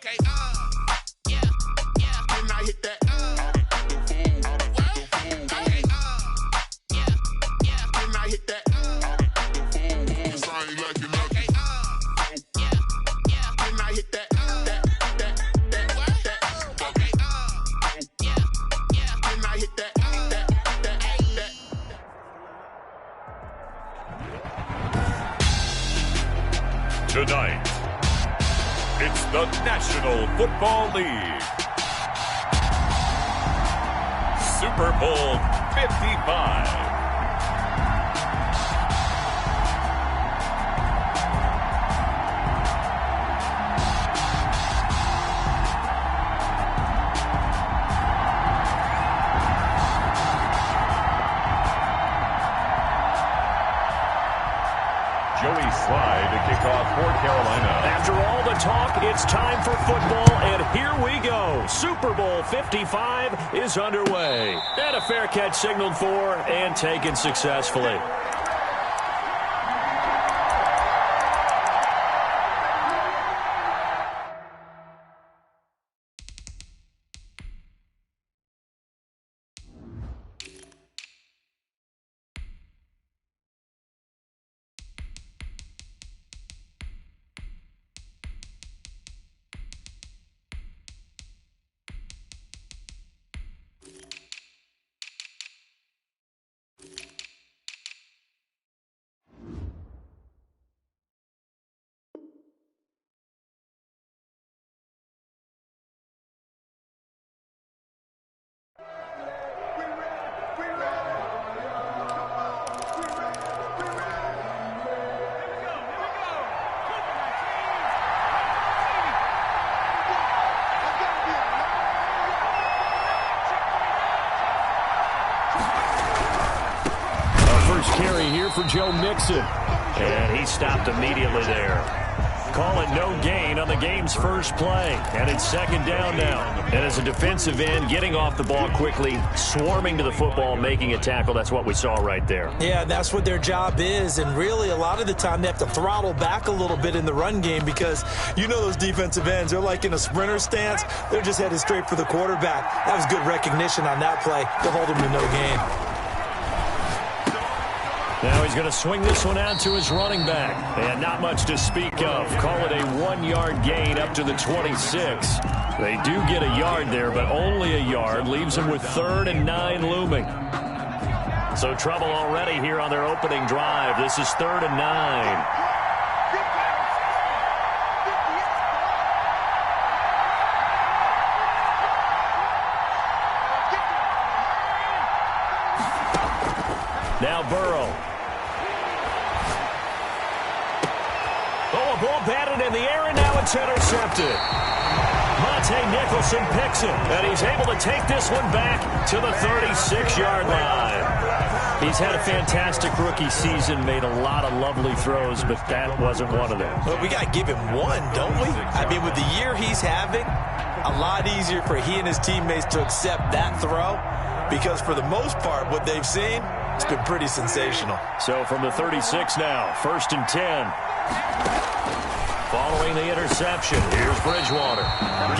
Okay, yeah, yeah. Can I hit that? Okay, yeah, yeah. Can I hit that? Cause I ain't like it, okay, yeah, yeah. Can I hit that? Okay, yeah, yeah. Can I hit that? Tonight, it's the National Football League Super Bowl 55. Joey Slye to kick off for Carolina. After all the talk, it's time for football, and here we go. Super Bowl 55 is underway. And a fair catch signaled for and taken successfully. Carry here for Joe Mixon. And he stopped immediately there. Call it no gain on the game's first play. And it's second down now. And as a defensive end, getting off the ball quickly, swarming to the football, making a tackle, that's what we saw right there. Yeah, that's what their job is. And really, a lot of the time, they have to throttle back a little bit in the run game because you know those defensive ends, they're like in a sprinter stance. They're just headed straight for the quarterback. That was good recognition on that play to hold him to no gain. Now he's going to swing this one out to his running back. And not much to speak of. Call it a 1-yard gain up to the 26. They do get a yard there, but only a yard. Leaves them with 3rd and 9 looming. So trouble already here on their opening drive. This is 3rd and 9. Now Burrow. Oh, a ball batted in the air, and now it's intercepted. Monte Nicholson picks it, and he's able to take this one back to the 36-yard line. He's had a fantastic rookie season, made a lot of lovely throws, but that wasn't one of them. Well, we got to give him one, don't we? I mean, with the year he's having, a lot easier for he and his teammates to accept that throw because for the most part, what they've seen, it's been pretty sensational. So from the 36 now, 1st and 10. Following the interception, here's Bridgewater.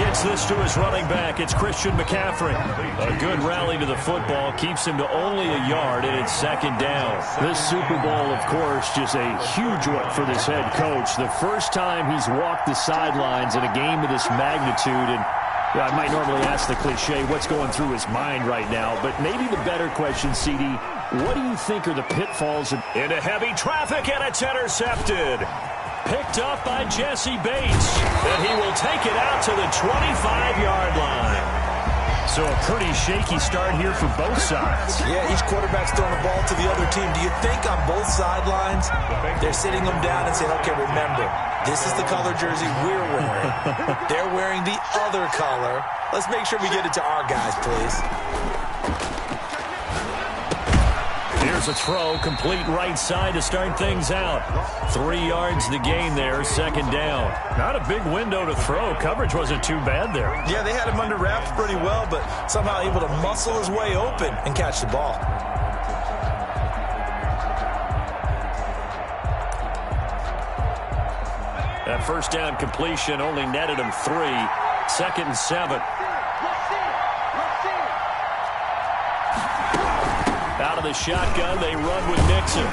Gets this to his running back. It's Christian McCaffrey. A good rally to the football keeps him to only a yard, and it's 2nd down. This Super Bowl, of course, just a huge one for this head coach. The first time he's walked the sidelines in a game of this magnitude, and I might normally ask the cliche, what's going through his mind right now? But maybe the better question, CD, what do you think are the pitfalls? Into heavy traffic, and it's intercepted. Picked up by Jesse Bates, and he will take it out to the 25-yard line. So a pretty shaky start here for both sides. Yeah, each quarterback's throwing the ball to the other team. Do you think on both sidelines they're sitting them down and saying, okay, remember, this is the color jersey we're wearing. They're wearing the other color. Let's make sure we get it to our guys, please. Here's a throw, complete right side to start things out. 3 yards the gain there, 2nd down. Not a big window to throw. Coverage wasn't too bad there. Yeah, they had him under wraps pretty well, but somehow able to muscle his way open and catch the ball. That first down completion only netted him 3. 2nd and 7. Out of the shotgun, they run with Mixon.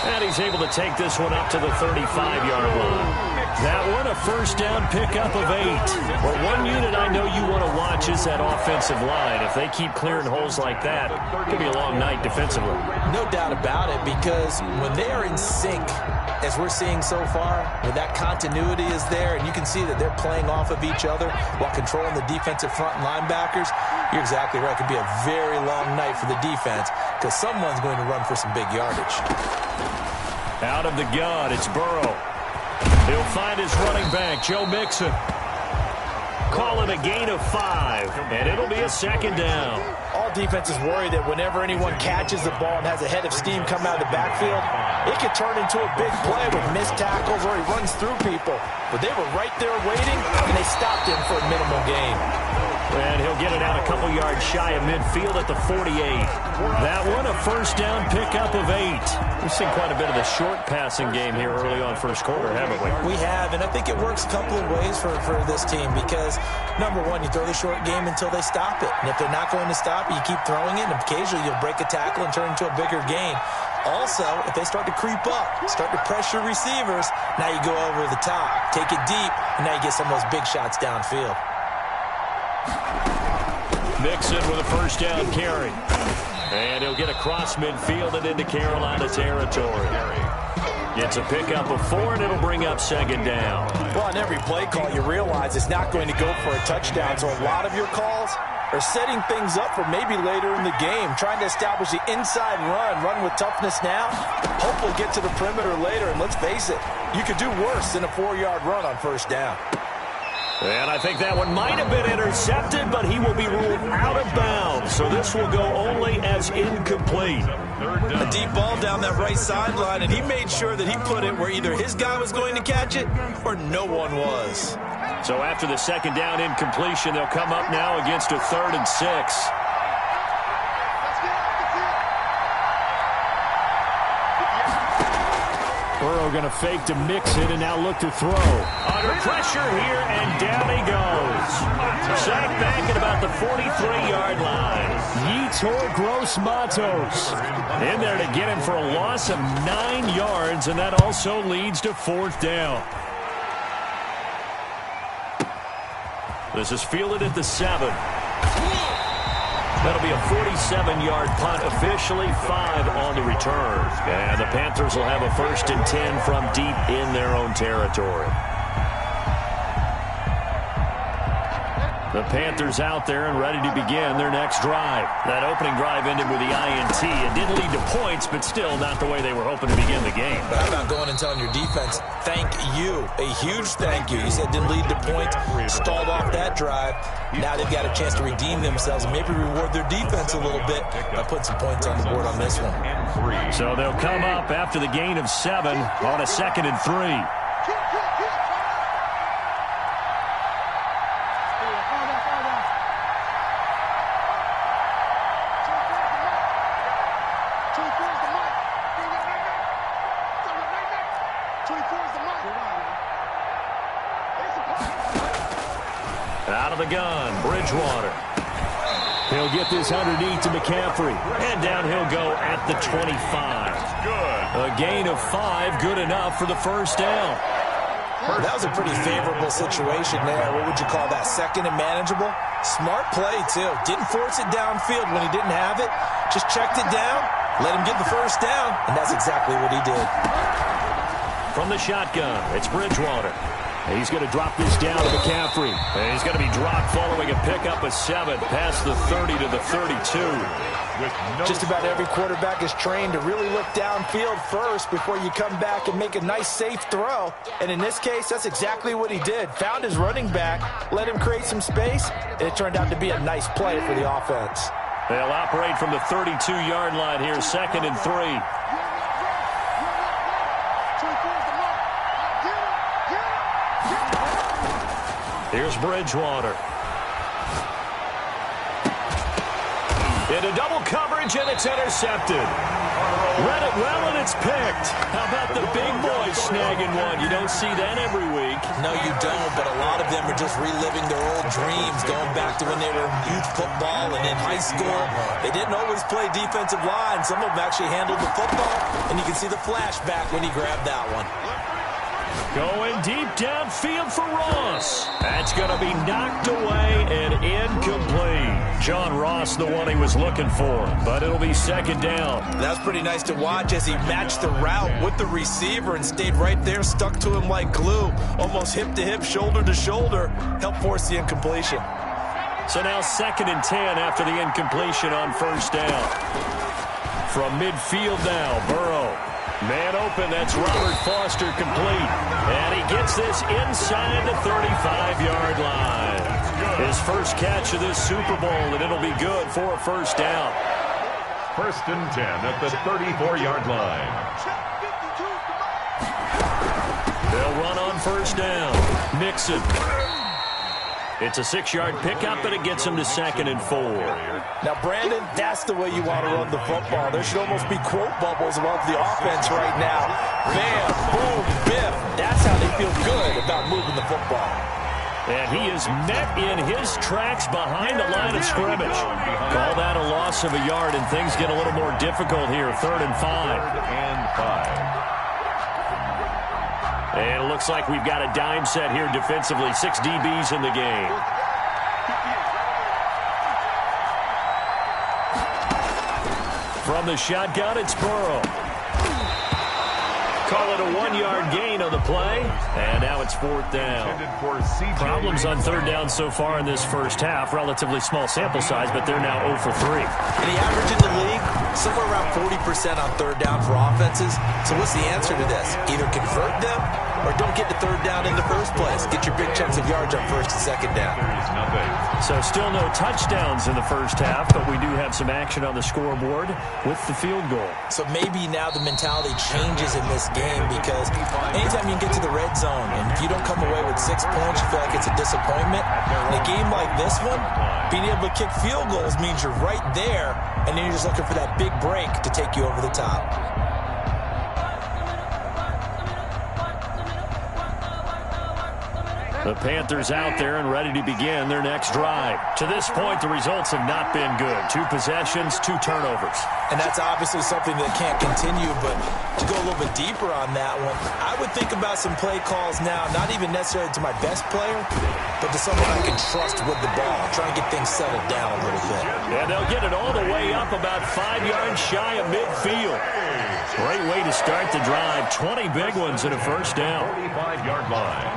And he's able to take this one up to the 35-yard line. That one, a first down pickup of 8. Well, one unit I know you want to watch is that offensive line. If they keep clearing holes like that, it could be a long night defensively. No doubt about it, because when they are in sync, as we're seeing so far, when that continuity is there, and you can see that they're playing off of each other while controlling the defensive front linebackers, you're exactly right. It could be a very long night for the defense because someone's going to run for some big yardage. Out of the gun, it's Burrow. He'll find his running back, Joe Mixon. Call it a gain of 5, and it'll be a 2nd down. All defenses worry that whenever anyone catches the ball and has a head of steam come out of the backfield, it could turn into a big play with missed tackles or he runs through people. But they were right there waiting, and they stopped him for a minimal gain. And he'll get it out a couple yards shy of midfield at the 48. That one, a first down pickup of 8. We've seen quite a bit of the short passing game here early on first quarter, haven't we? We have, and I think it works a couple of ways for this team because, number one, you throw the short game until they stop it. And if they're not going to stop it, you keep throwing it, and occasionally you'll break a tackle and turn it into a bigger gain. Also, if they start to creep up, start to pressure receivers, now you go over the top, take it deep, and now you get some of those big shots downfield. Mixon with a first down carry. And he'll get across midfield and into Carolina territory. Gets a pickup of 4, and it'll bring up 2nd down. Well, on every play call, you realize it's not going to go for a touchdown. So a lot of your calls are setting things up for maybe later in the game, trying to establish the inside run with toughness now. Hopefully get to the perimeter later, and let's face it, you could do worse than a 4-yard run on first down. And I think that one might have been intercepted, but he will be ruled out of bounds. So this will go only as incomplete. A deep ball down that right sideline, and he made sure that he put it where either his guy was going to catch it or no one was. So after the 2nd down incompletion, they'll come up now against a 3rd and 6. Burrow going to fake to Mixon and now look to throw. Under pressure here, and down he goes. Sacked back at about the 43-yard line. Yetur Gross-Matos in there to get him for a loss of 9 yards, and that also leads to 4th down. This is fielded at the 7. That'll be a 47-yard punt, officially 5 on the return. And the Panthers will have a 1st and 10 from deep in their own territory. The Panthers out there and ready to begin their next drive. That opening drive ended with the INT. It didn't lead to points, but still not the way they were hoping to begin the game. But how about going and telling your defense, thank you, a huge thank you. You said didn't lead to points, stalled off that drive. Now they've got a chance to redeem themselves and maybe reward their defense a little bit by putting some points on the board on this one. So they'll come up after the gain of 7 on a 2nd and 3. Out of the gun, Bridgewater. He'll get this underneath to McCaffrey. And down he'll go at the 25. A gain of 5, good enough for the 1st down. That was a pretty favorable situation there. What would you call that? 2nd and manageable? Smart play, too. Didn't force it downfield when he didn't have it. Just checked it down, let him get the 1st down, and that's exactly what he did. From the shotgun, it's Bridgewater. He's going to drop this down to McCaffrey. And he's going to be dropped following a pickup of 7 past the 30 to the 32. Just about every quarterback is trained to really look downfield first before you come back and make a nice, safe throw. And in this case, that's exactly what he did. Found his running back, let him create some space, and it turned out to be a nice play for the offense. They'll operate from the 32-yard line here, 2nd and 3. Here's Bridgewater. Into double coverage, and it's intercepted. Read it well, and it's picked. How about the big boys snagging one? You don't see that every week. No, you don't, but a lot of them are just reliving their old dreams, going back to when they were in youth football and in high school. They didn't always play defensive line. Some of them actually handled the football, and you can see the flashback when he grabbed that one. Going deep downfield for Ross. That's going to be knocked away and incomplete. John Ross, the one he was looking for, but it'll be second down. That's pretty nice to watch as he matched the route with the receiver and stayed right there, stuck to him like glue, almost hip to hip, shoulder to shoulder, helped force the incompletion. So now 2nd and 10 after the incompletion on first down. From midfield now, Burrow. Man open, that's Robert Foster complete. And he gets this inside the 35-yard line. His first catch of this Super Bowl, and it'll be good for a first down. 1st and 10 at the 34-yard line. They'll run on first down. Mixon. It's a 6-yard pickup, and it gets him to 2nd and 4. Now, Brandon, that's the way you want to run the football. There should almost be quote bubbles above the offense right now. Bam, boom, biff. That's how they feel good about moving the football. And he is met in his tracks behind the line of scrimmage. Call that a loss of a yard, and things get a little more difficult here. 3rd and 5. 3rd and 5. And it looks like we've got a dime set here defensively. 6 DBs in the game. From the shotgun, it's Burrow. Call it a 1-yard gain on the play. And now it's 4th down. Problems on 3rd down so far in this first half. Relatively small sample size, but they're now 0 for 3. And the average in the league, somewhere around 40% on 3rd down for offenses. So what's the answer to this? Either convert them or don't get to 3rd down in the first place. Get your big chunks of yards on 1st and 2nd down. So still no touchdowns in the first half, but we do have some action on the scoreboard with the field goal. So maybe now the mentality changes in this game because anytime you get to the red zone and if you don't come away with 6 points, you feel like it's a disappointment. In a game like this one, being able to kick field goals means you're right there, and then you're just looking for that big break to take you over the top. The Panthers out there and ready to begin their next drive. To this point, the results have not been good. 2 possessions, 2 turnovers. And that's obviously something that can't continue, but to go a little bit deeper on that one, I would think about some play calls now, not even necessarily to my best player, but to someone I can trust with the ball, try and get things settled down a little bit. And they'll get it all the way up about 5 yards shy of midfield. Great way to start the drive. 20 big ones and a first down. 45-yard line.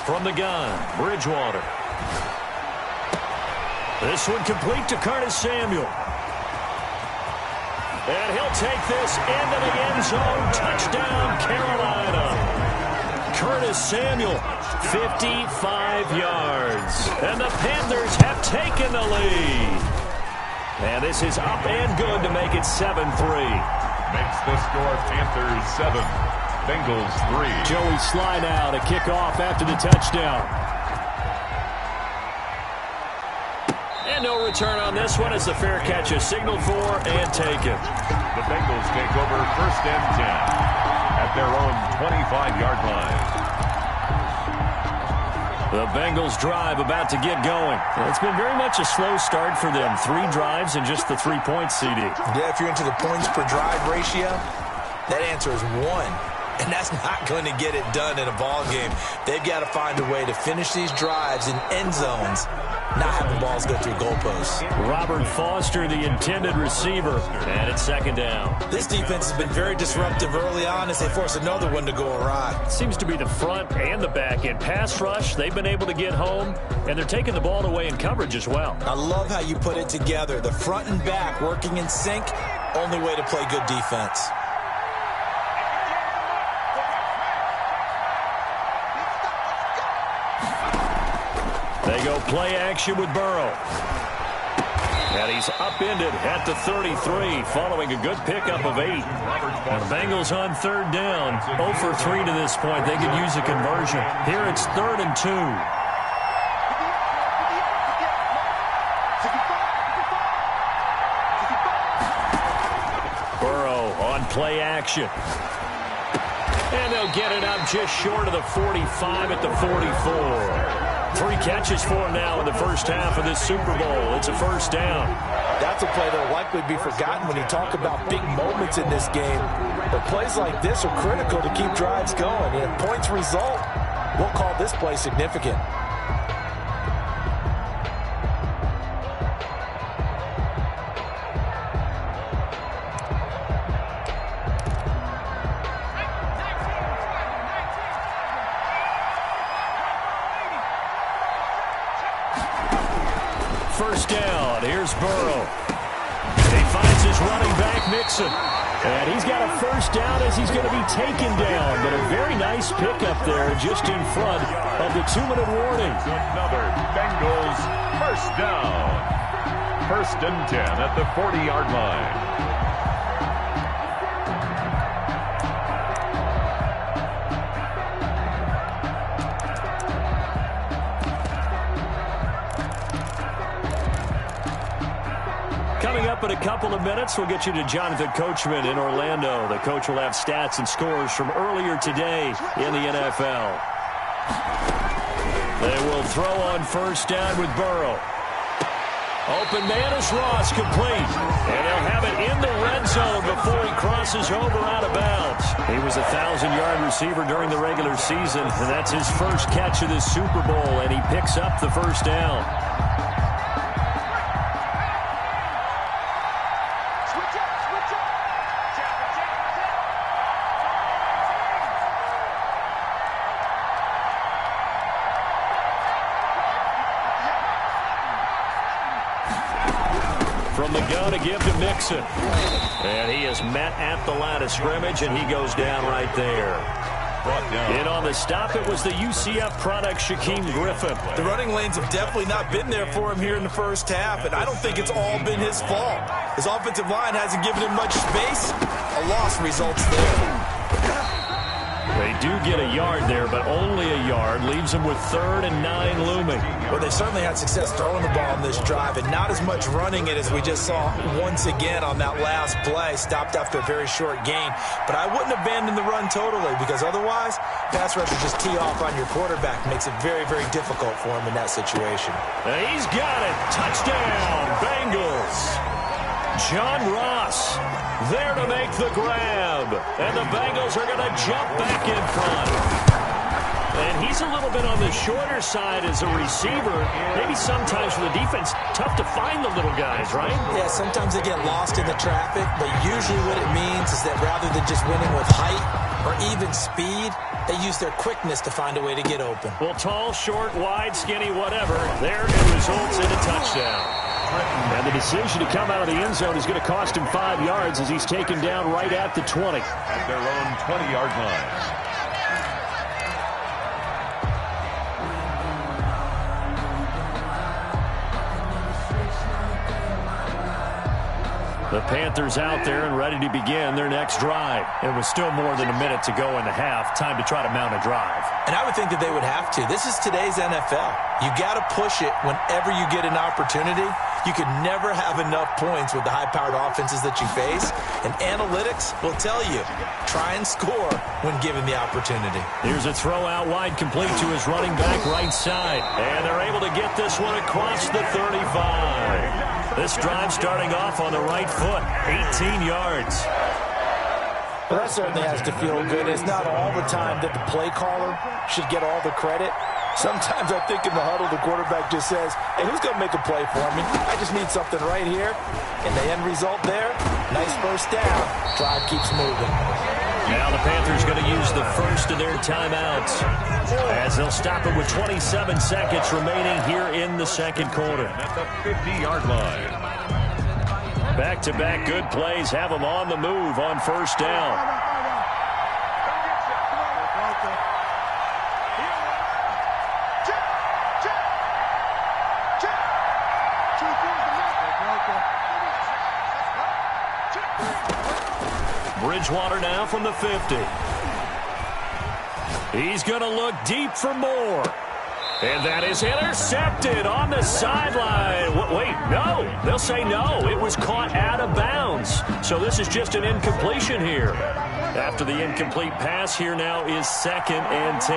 From the gun, Bridgewater. This one complete to Curtis Samuel. And he'll take this into the end zone. Touchdown, Carolina. Curtis Samuel, 55 yards. And the Panthers have taken the lead. And this is up and good to make it 7-3. Makes the score Panthers 7. Bengals 3. Joey Slye now to kick off after the touchdown. And no return on this one as the fair catch is signaled for and taken. The Bengals take over 1st and 10 at their own 25-yard line. The Bengals drive about to get going. It's been very much a slow start for them. 3 drives and just the 3 points, CD. Yeah, if you're into the points per drive ratio, that answer is 1. And that's not going to get it done in a ball game. They've got to find a way to finish these drives in end zones, not having balls go through goalposts. Robert Foster, the intended receiver, and it's 2nd down. This defense has been very disruptive early on as they force another one to go awry. Seems to be the front and the back end. Pass rush, they've been able to get home, and they're taking the ball away in coverage as well. I love how you put it together. The front and back working in sync, only way to play good defense. They go play action with Burrow. And he's upended at the 33 following a good pickup of 8. And the Bengals on 3rd down. 0 for 3 to this point. They could use a conversion. Here it's 3rd and 2. on play action. And they'll get it up just short of the 45 at the 44. 3 catches for him now in the first half of this Super Bowl. It's a first down. That's a play that will likely be forgotten when you talk about big moments in this game. But plays like this are critical to keep drives going. And if points result, we'll call this play significant. First down. Here's Burrow. He finds his running back, Mixon. And he's got a first down as he's going to be taken down. But a very nice pickup there just in front of the 2-minute warning. Another Bengals first down. 1st and 10 at the 40-yard line. Coming up in a couple of minutes, we'll get you to Jonathan Coachman in Orlando. The coach will have stats and scores from earlier today in the NFL. They will throw on first down with Burrow. Open man is Ross, complete. And they'll have it in the red zone before he crosses over out of bounds. He was a 1,000-yard receiver during the regular season, and that's his first catch of this Super Bowl, and he picks up the first down. From the gun to give to Mixon. And he is met at the line of scrimmage, and he goes down right there. In on the stop, it was the UCF product, Shaquem Griffin. The running lanes have definitely not been there for him here in the first half, and I don't think it's all been his fault. His offensive line hasn't given him much space. A loss results there. They do get a yard there, but only a yard. Leaves them with 3rd and 9 looming. Well, they certainly had success throwing the ball on this drive, and not as much running it as we just saw once again on that last play. Stopped after a very short gain. But I wouldn't abandon the run totally, because otherwise, pass rush would just tee off on your quarterback. Makes it very, very difficult for him in that situation. And he's got it. Touchdown, Bengals. John Ross there to make the grab. And the Bengals are going to jump back in front. And he's a little bit on the shorter side as a receiver. Maybe sometimes for the defense, tough to find the little guys, right? Yeah, sometimes they get lost in the traffic, but usually what it means is that rather than just winning with height or even speed, they use their quickness to find a way to get open. Well, tall, short, wide, skinny, whatever, there it results in a touchdown. And the decision to come out of the end zone is going to cost him 5 yards as he's taken down right at the 20. At their own 20-yard line. The Panthers out there and ready to begin their next drive. It was still more than a minute to go in the half. Time to try to mount a drive. And I would think that they would have to. This is today's NFL. You got to push it whenever you get an opportunity. You could never have enough points with the high-powered offenses that you face. And analytics will tell you, try and score when given the opportunity. Here's a throw out wide, complete to his running back right side. And they're able to get this one across the 35. This drive starting off on the right foot, 18 yards. Well, that certainly has to feel good. It's not all the time that the play caller should get all the credit. Sometimes I think in the huddle, the quarterback just says, hey, who's going to make a play for me? I just need something right here. And the end result there, nice first down. Drive keeps moving. Now the Panthers going to use the first of their timeouts as they'll stop it with 27 seconds remaining here in the second quarter. At the 50-yard line. Back-to-back good plays have them on the move on first down. Bridgewater now from the 50. He's going to look deep for more. And that is intercepted on the sideline. Wait, no. They'll say no. It was caught out of bounds. So this is just an incompletion here. After the incomplete pass, here now is 2nd and 10.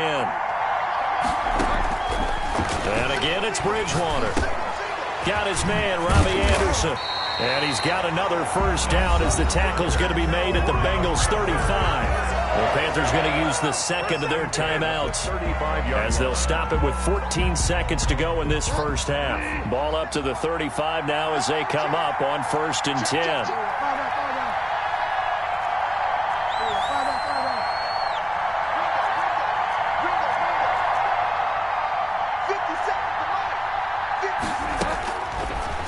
And again, it's Bridgewater. Got his man, Robbie Anderson. And he's got another first down as the tackle's going to be made at the Bengals 35. The Panthers going to use the second of their timeouts as they'll stop it with 14 seconds to go in this first half. Ball up to the 35 now as they come up on 1st and 10.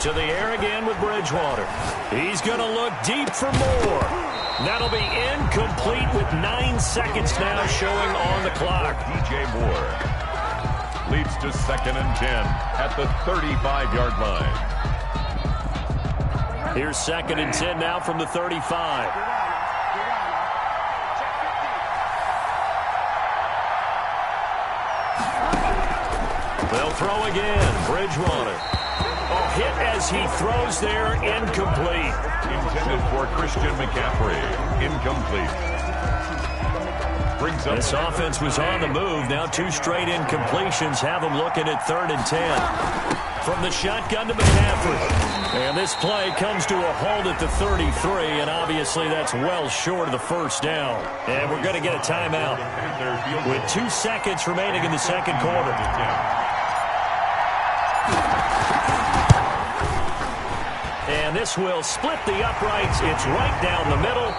To the air again with Bridgewater. He's going to look deep for more. That'll be incomplete with 9 seconds now showing on the clock. DJ Moore leads to 2nd and 10 at the 35-yard line. Here's 2nd and 10 now from the 35. They'll throw again. Bridgewater. Hit as he throws there, incomplete. Intended for Christian McCaffrey, incomplete. Brings up this offense was on the move. Now 2 straight incompletions have them looking at 3rd and 10. From the shotgun to McCaffrey. And this play comes to a halt at the 33, and obviously that's well short of the first down. And we're going to get a timeout with 2 seconds remaining in the second quarter. And this will split the uprights. It's right down the middle.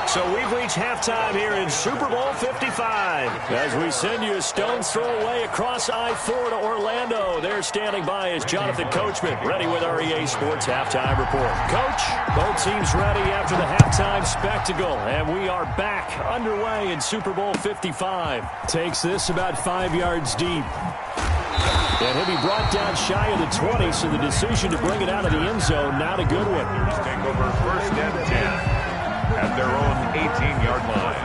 So we've reached halftime here in Super Bowl 55. As we send you a stone's throw away across I-4 to Orlando. There standing by is Jonathan Coachman, ready with our EA Sports Halftime Report. Coach, both teams ready after the halftime spectacle. And we are back underway in Super Bowl 55. Takes this about 5 yards deep. And he'll be brought down shy of the 20, so the decision to bring it out of the end zone, not a good one. Take over 1st and 10 at their own 18-yard line.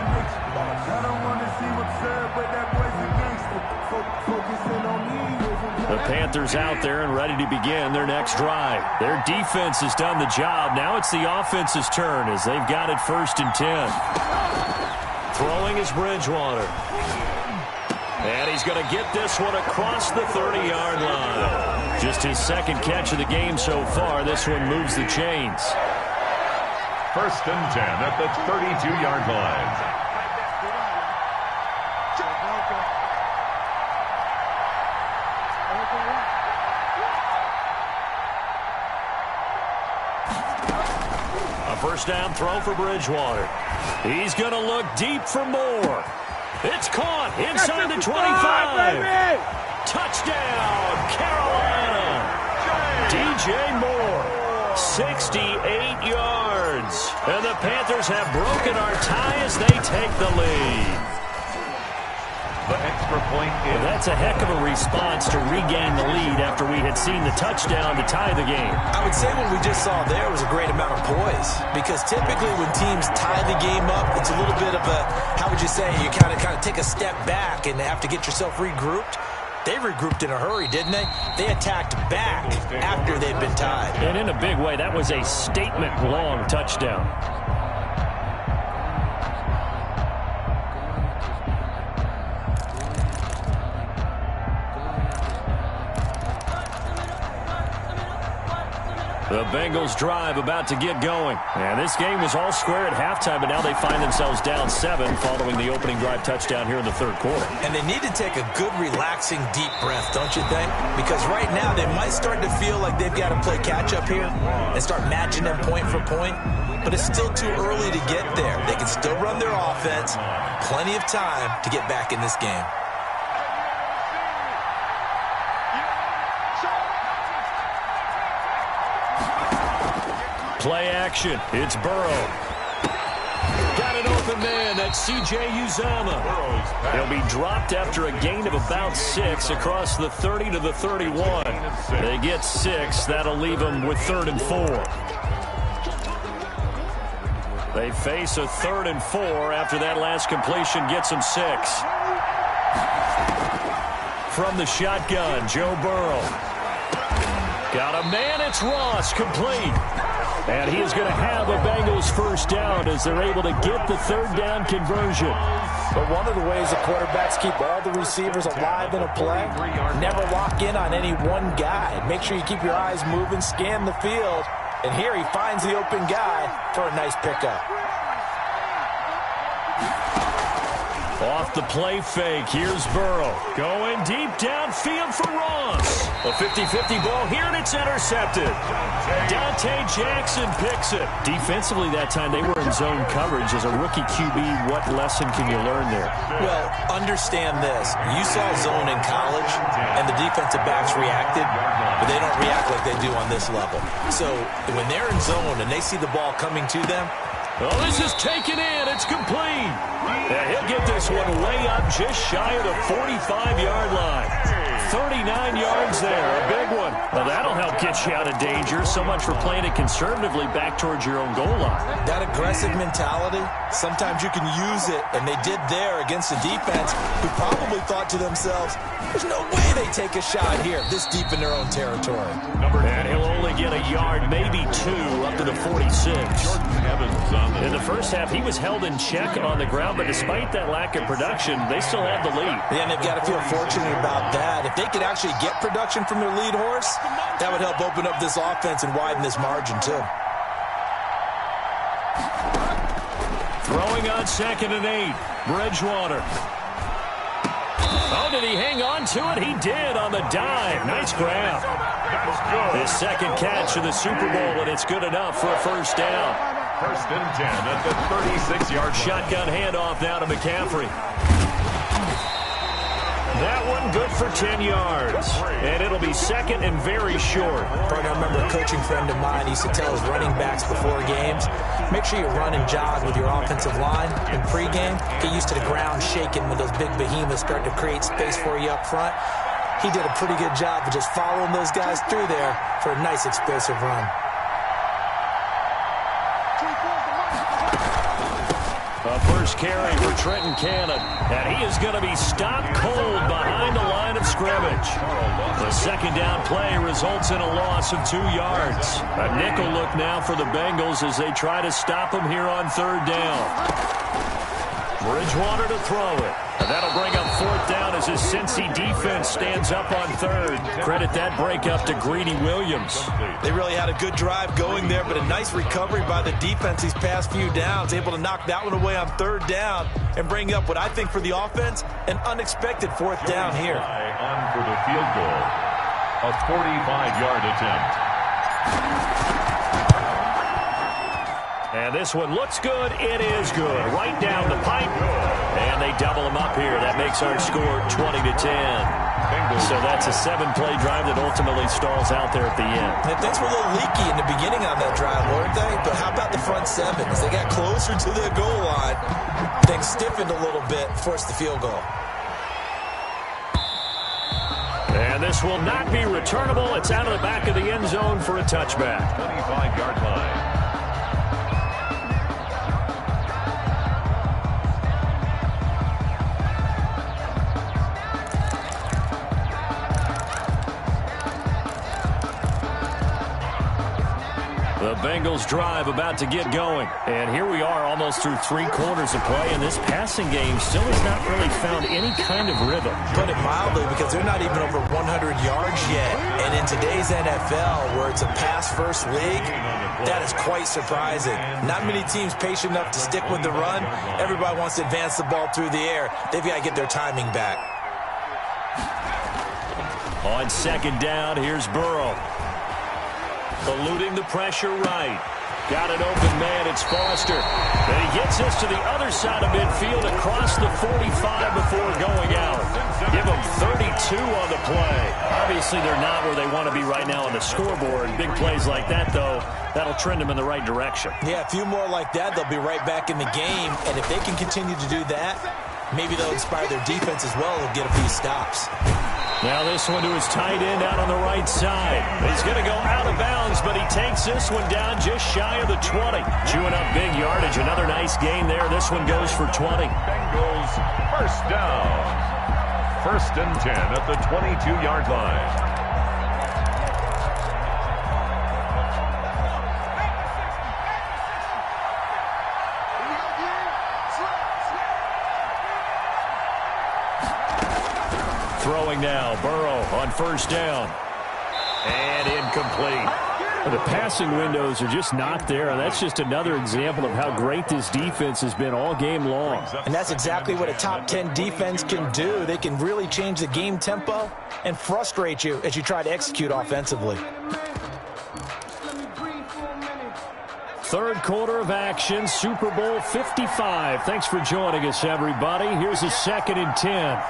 The Panthers out there and ready to begin their next drive. Their defense has done the job. Now it's the offense's turn as they've got it 1st and 10. Throwing is Bridgewater. And he's going to get this one across the 30-yard line. Just his 2nd catch of the game so far. This one moves the chains. 1st and 10 at the 32-yard line. A first down throw for Bridgewater. He's going to look deep for more. It's caught inside the 25. Touchdown, Carolina. DJ Moore, 68 yards. And the Panthers have broken our tie as they take the lead. The extra point is... Well, that's a heck of a response to regain the lead after we had seen the touchdown to tie the game. I would say what we just saw there was a great amount of poise, because typically when teams tie the game up, it's a little bit of a, how would you say, you kind of take a step back and have to get yourself regrouped. They regrouped in a hurry, didn't they? They attacked back after they'd been tied. And in a big way, that was a statement-long touchdown. The Bengals drive about to get going. And this game was all square at halftime, but now they find themselves down 7 following the opening drive touchdown here in the 3rd quarter. And they need to take a good, relaxing, deep breath, don't you think? Because right now they might start to feel like they've got to play catch-up here and start matching them point for point. But it's still too early to get there. They can still run their offense. Plenty of time to get back in this game. Play action. It's Burrow. Got an open man. That's C.J. Uzomah. He'll be dropped after a gain of about 6 across the 30 to the 31. They get 6. That'll leave them with 3rd and 4. They face a 3rd and 4 after that last completion gets them 6. from the shotgun. Joe Burrow. Got a man. It's Ross. Complete. And he is going to have a Bengals first down as they're able to get the third down conversion. But one of the ways the quarterbacks keep all the receivers alive in a play, never lock in on any one guy. Make sure you keep your eyes moving, scan the field. And here he finds the open guy for a nice pickup. Off the play fake, here's Burrow. Going deep downfield for Ross. A 50-50 ball here, and it's intercepted. Dante Jackson picks it. Defensively that time, they were in zone coverage. As a rookie QB, what lesson can you learn there? Well, understand this. You saw zone in college, and the defensive backs reacted, but they don't react like they do on this level. So when they're in zone and they see the ball coming to them, oh, this is taken in. It's complete. And he'll get this one way up just shy of the 45-yard line. 39 yards there, a big one. Well, that'll help get you out of danger. So much for playing it conservatively back towards your own goal line. That aggressive mentality, sometimes you can use it, and they did there against a defense who probably thought to themselves, there's no way they take a shot here this deep in their own territory. And he'll only get a yard, maybe two, up to the 46. In the first half, he was held in check on the ground, but despite that lack of production, they still have the lead. Yeah, and they've got to feel fortunate about that. If they could actually get production from their lead horse, that would help open up this offense and widen this margin, too. Throwing on 2nd and 8, Bridgewater. Oh, did he hang on to it? He did on the dive. Nice grab. His second catch of the Super Bowl, and it's good enough for a first down. 1st and 10 at the 36-yard shotgun handoff now to McCaffrey. That one good for 10 yards. And it'll be second and very short. I remember a coaching friend of mine used to tell his running backs before games, make sure you run and jog with your offensive line in pregame. Get used to the ground shaking when those big behemoths start to create space for you up front. He did a pretty good job of just following those guys through there for a nice explosive run. A first carry for Trenton Cannon, and he is going to be stopped cold behind the line of scrimmage. The second down play results in a loss of 2 yards. A nickel look now for the Bengals as they try to stop him here on 3rd down. Bridgewater to throw it. And that'll bring up 4th down as his Cincy defense stands up on 3rd. Credit that break up to Greedy Williams. They really had a good drive going there, but a nice recovery by the defense these past few downs, able to knock that one away on 3rd down and bring up what I think for the offense, an unexpected 4th down here. On for the field goal, a 45-yard attempt. And this one looks good. It is good. Right down the pipe. And they double them up here. That makes our score 20-10. So that's a 7-play drive that ultimately stalls out there at the end. And things were a little leaky in the beginning on that drive, weren't they? But how about the front 7? As they got closer to the goal line, things stiffened a little bit, forced the field goal. And this will not be returnable. It's out of the back of the end zone for a touchback. 25-yard line. The Bengals drive about to get going. And here we are almost through 3 quarters of play, and this passing game still has not really found any kind of rhythm. Put it mildly, because they're not even over 100 yards yet. And in today's NFL, where it's a pass-first league, that is quite surprising. Not many teams patient enough to stick with the run. Everybody wants to advance the ball through the air. They've got to get their timing back. On 2nd down, here's Burrow. Eluding the pressure right. Got an open man. It's Foster. And he gets this to the other side of midfield across the 45 before going out. Give them 32 on the play. Obviously, they're not where they want to be right now on the scoreboard. Big plays like that, though, that'll trend them in the right direction. Yeah, a few more like that, they'll be right back in the game. And if they can continue to do that, maybe they'll inspire their defense as well and get a few stops. Now this one to his tight end out on the right side. He's going to go out of bounds, but he takes this one down just shy of the 20. Chewing up big yardage. Another nice gain there. This one goes for 20. Bengals first down. First and 10 at the 22-yard line. Throwing now, Burrow on first down. And incomplete. The passing windows are just not there. That's just another example of how great this defense has been all game long. And that's exactly what a top 10 defense can do. They can really change the game tempo and frustrate you as you try to execute offensively. Third quarter of action, Super Bowl 55. Thanks for joining us, everybody. Here's a 2nd and 10.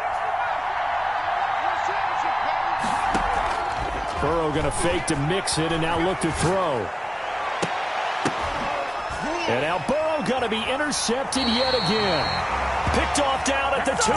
Burrow going to fake to mix it and now look to throw. And now Burrow going to be intercepted yet again. Picked off down at the 2.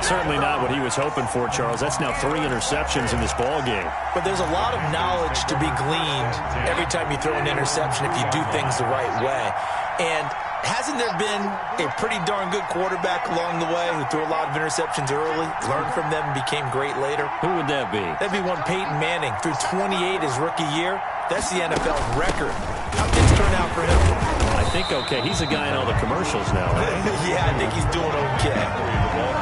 Certainly not what he was hoping for, Charles. That's now 3 interceptions in this ball game. But there's a lot of knowledge to be gleaned every time you throw an interception if you do things the right way. And hasn't there been a pretty darn good quarterback along the way who threw a lot of interceptions early, learned from them, and became great later? Who would that be? That'd be one Peyton Manning. Threw 28 his rookie year. That's the NFL record. How things turn out for him? I think okay. He's a guy in all the commercials now, right? Yeah, I think he's doing okay.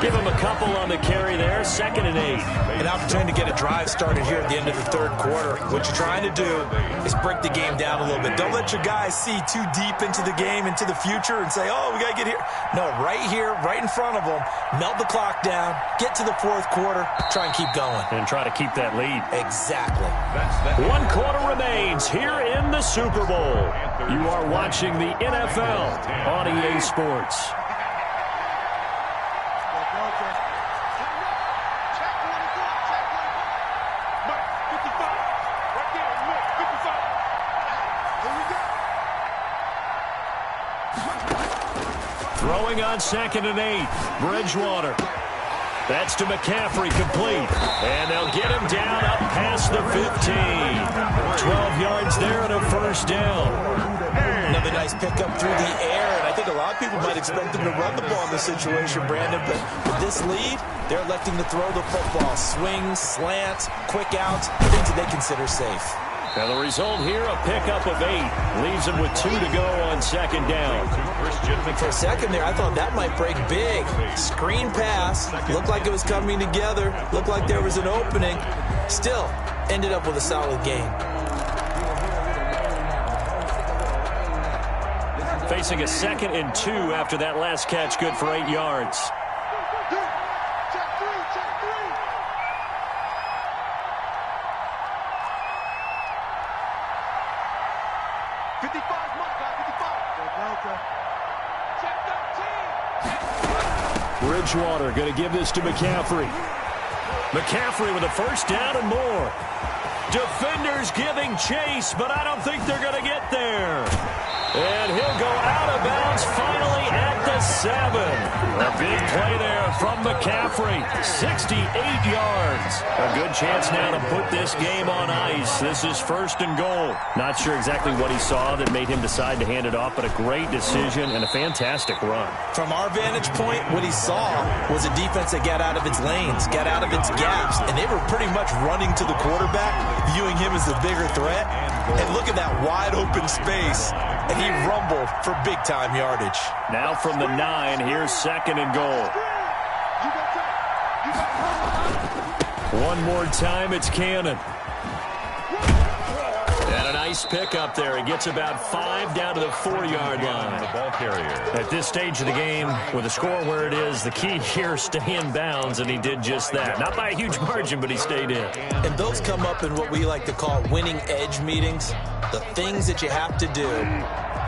Give him a couple on the carry there. 2nd and 8. An opportunity to get a drive started here at the end of the third quarter. What you're trying to do is break the game down a little bit. Don't let your guys see too deep into the game, into the future, and say, oh, we got to get here. No, right here, right in front of them, melt the clock down, get to the fourth quarter, try and keep going. And try to keep that lead. Exactly. 1 quarter remains here in the Super Bowl. You are watching the NFL on EA Sports. Throwing on 2nd and 8. Bridgewater. That's to McCaffrey, complete. And they'll get him down up past the 15. 12 yards there and a first down. Another nice pickup through the air, and I think a lot of people might expect them to run the ball in this situation, Brandon, but with this lead, they're electing to throw the football. Swings, slants, quick outs, things that they consider safe. Now the result here, a pickup of 8. Leaves them with 2 to go on 2nd down. For a second there, I thought that might break big. Screen pass. Looked like it was coming together. Looked like there was an opening. Still, ended up with a solid game. Facing a 2nd and 2 after that last catch, good for 8 yards. Bridgewater going to give this to McCaffrey. McCaffrey with a first down and more. Defenders giving chase, but I don't think they're going to get there. And he'll go out of bounds finally at the 7. A big play there from McCaffrey. 68 yards. A good chance now to put this game on ice. This is 1st and goal. Not sure exactly what he saw that made him decide to hand it off, but a great decision and a fantastic run. From our vantage point, what he saw was a defense that got out of its lanes, got out of its gaps, and they were pretty much running to the quarterback, viewing him as the bigger threat. And look at that wide open space. And he rumbled for big-time yardage. Now from the 9, here's 2nd and goal. One more time, it's Cannon. And a nice pick up there. He gets about 5 down to the 4-yard line. The ball carrier. At this stage of the game, with the score where it is, the key here, stay in bounds, and he did just that. Not by a huge margin, but he stayed in. And those come up in what we like to call winning edge meetings. The things that you have to do,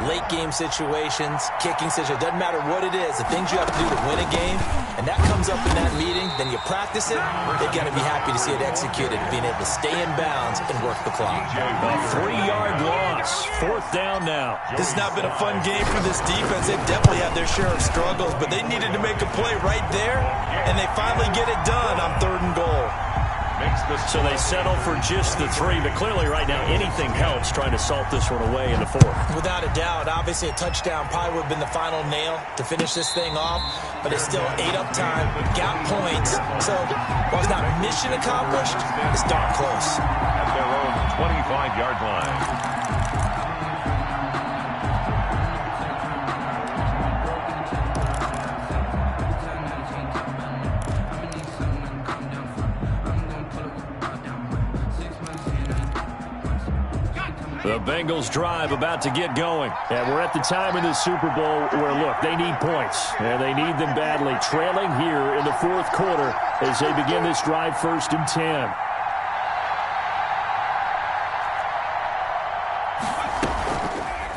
late game situations, kicking situations, doesn't matter what it is, the things you have to do to win a game, and that comes up in that meeting, then you practice it, they've got to be happy to see it executed, being able to stay in bounds and work the clock. A 3-yard loss, 4th down now. This has not been a fun game for this defense. They've definitely had their share of struggles, but they needed to make a play right there, and they finally get it done on 3rd and goal. So they settle for just the 3, but clearly right now anything helps trying to salt this one away in the 4th. Without a doubt, obviously a touchdown probably would have been the final nail to finish this thing off, but it's still 8 up time, got points, so while it's not mission accomplished, it's darn close. At their own 25-yard line. The Bengals drive about to get going. And we're at the time in the Super Bowl where, look, they need points. And they need them badly. Trailing here in the 4th quarter as they begin this drive 1st and 10.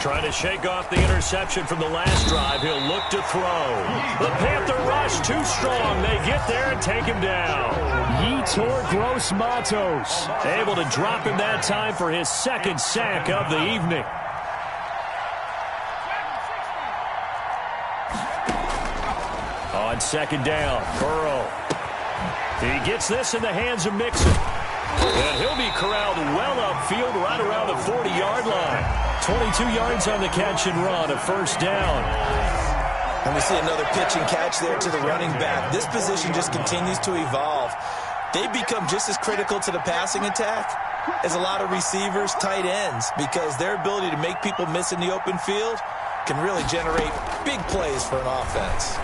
Trying to shake off the interception from the last drive. He'll look to throw. The Panther rush too strong. They get there and take him down. Yetur Gross-Matos able to drop him that time for his 2nd sack of the evening. On 2nd down, Burrow. He gets this in the hands of Mixon. And he'll be corralled well upfield right around the 40-yard line. 22 yards on the catch and run, a 1st down. And we see another pitch and catch there to the running back. This position just continues to evolve. They become just as critical to the passing attack as a lot of receivers, tight ends, because their ability to make people miss in the open field can really generate big plays for an offense.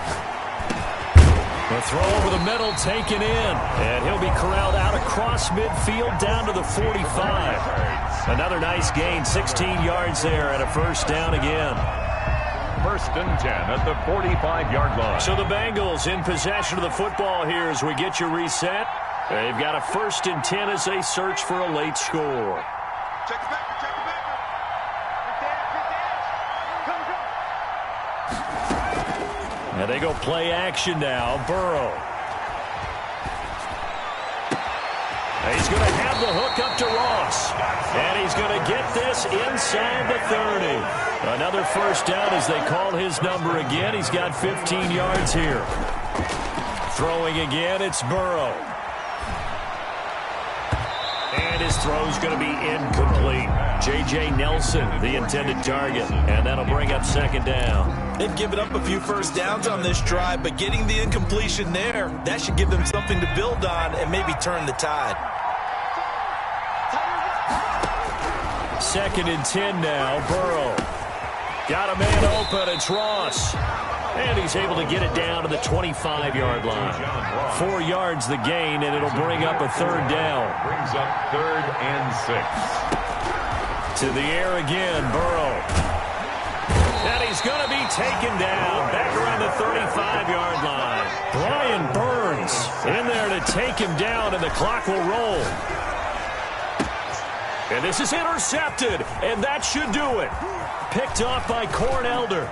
The throw over the middle taken in, and he'll be corralled out across midfield down to the 45. Another nice gain, 16 yards there, and a 1st down again. 1st and 10 at the 45-yard line. So the Bengals in possession of the football here as we get you reset. They've got a 1st and 10 as they search for a late score. Check it back. And they go play action now. Burrow. He's going to have the hook up to Ross. And he's going to get this inside the 30. Another 1st down as they call his number again. He's got 15 yards here. Throwing again, it's Burrow. And his throw's going to be incomplete. J.J. Nelson, the intended target. And that'll bring up 2nd down. They've given up a few 1st downs on this drive, but getting the incompletion there, that should give them something to build on and maybe turn the tide. 2nd and 10 now. Burrow. Got a man open. It's Ross. And he's able to get it down to the 25-yard line. 4 yards the gain, and it'll bring up a 3rd down. Brings up 3rd and 6. To the air again, Burrow. And he's going to be taken down back around the 35-yard line. Brian Burns in there to take him down, and the clock will roll. And this is intercepted, and that should do it. Picked off by Corn Elder.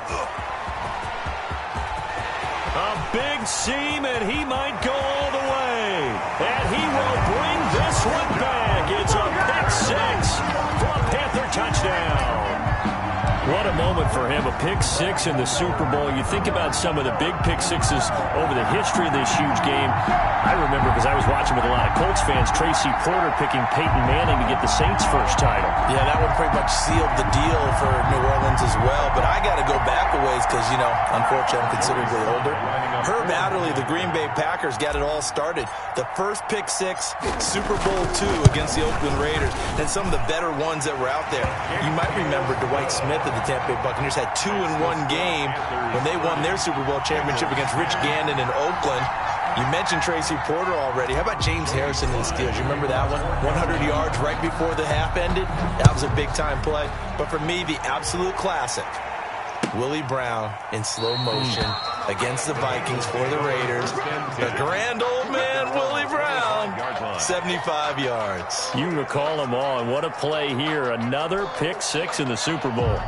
A big seam, and he might go all the way. And he will bring this one back. It's a pick 6 for a Panther touchdown. What a moment for him, a pick 6 in the Super Bowl. You think about some of the big pick 6s over the history of this huge game. I remember, because I was watching with a lot of Colts fans, Tracy Porter picking Peyton Manning to get the Saints' first title. Yeah, that one pretty much sealed the deal for New Orleans as well. But I got to go back a ways because, you know, unfortunately I'm considerably older. Herb Adderley, the Green Bay Packers, got it all started. The first pick 6, Super Bowl II against the Oakland Raiders, and some of the better ones that were out there. You might remember Dwight Smith of the Tampa Bay Buccaneers had 2 in one game when they won their Super Bowl championship against Rich Gannon in Oakland. You mentioned Tracy Porter already. How about James Harrison in the Steelers? You remember that one? 100 yards right before the half ended. That was a big-time play. But for me, the absolute classic, Willie Brown in slow motion against the Vikings for the Raiders. The grand old man, Willie Brown, 75 yards. You recall them all, and what a play here. Another pick 6 in the Super Bowl.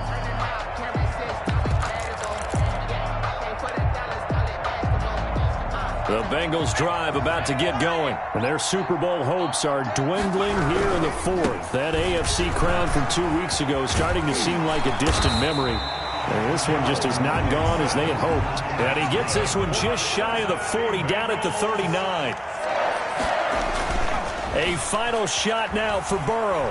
The Bengals drive about to get going. And their Super Bowl hopes are dwindling here in the 4th. That AFC crown from 2 weeks ago is starting to seem like a distant memory. And this one just has not gone as they had hoped. And he gets this one just shy of the 40, down at the 39. A final shot now for Burrow.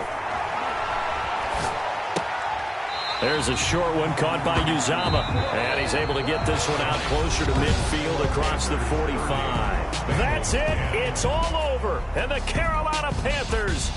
There's a short one caught by Uzama. And he's able to get this one out closer to midfield across the 45. That's it. It's all over. And the Carolina Panthers